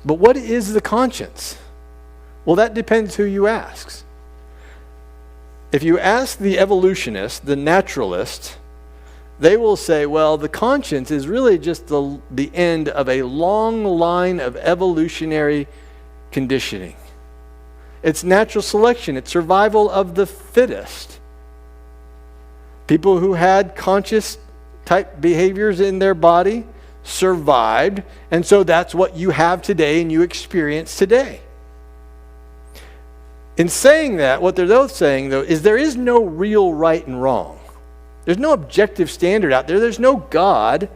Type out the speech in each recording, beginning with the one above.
But what is the conscience? Well, that depends who you ask. If you ask the evolutionist, the naturalist, they will say, well, the conscience is really just the end of a long line of evolutionary conditioning. It's natural selection. It's survival of the fittest. People who had conscious type behaviors in their body survived, and so that's what you have today and you experience today. In saying that, what they're both saying, though, is there is no real right and wrong. There's no objective standard out there. There's no God.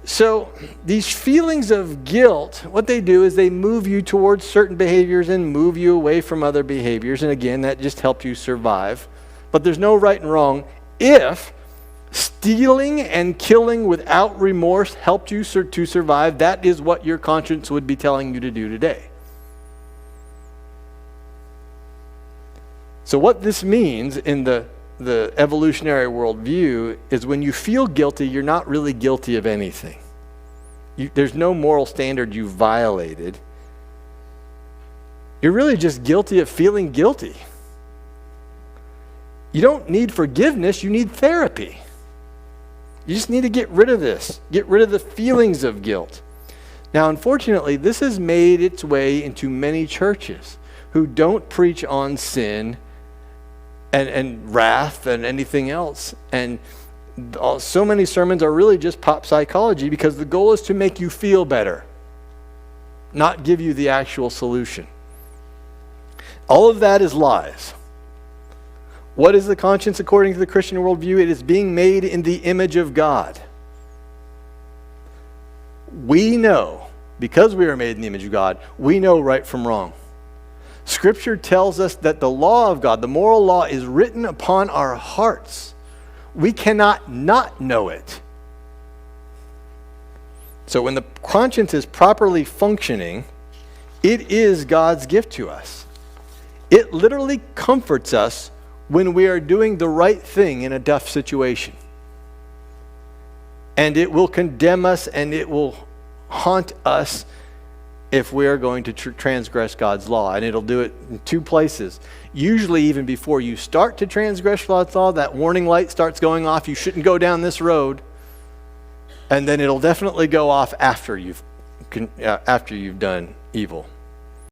So these feelings of guilt, what they do is they move you towards certain behaviors and move you away from other behaviors. And again, that just helped you survive. But there's no right and wrong. If stealing and killing without remorse helped you to survive, that is what your conscience would be telling you to do today. So what this means in the evolutionary worldview is when you feel guilty, you're not really guilty of anything. There's no moral standard you violated. You're really just guilty of feeling guilty. You don't need forgiveness, you need therapy. You just need to get rid of this. Get rid of the feelings of guilt. Now, unfortunately, this has made its way into many churches who don't preach on sin and wrath and anything else. And so many sermons are really just pop psychology because the goal is to make you feel better, not give you the actual solution. All of that is lies. What is the conscience according to the Christian worldview? It is being made in the image of God. We know, because we are made in the image of God, we know right from wrong. Scripture tells us that the law of God, the moral law, is written upon our hearts. We cannot not know it. So when the conscience is properly functioning, it is God's gift to us. It literally comforts us when we are doing the right thing in a tough situation. And it will condemn us and it will haunt us if we are going to transgress God's law. And it'll do it in two places. Usually even before you start to transgress God's law, that warning light starts going off. You shouldn't go down this road. And then it'll definitely go off after you've done evil.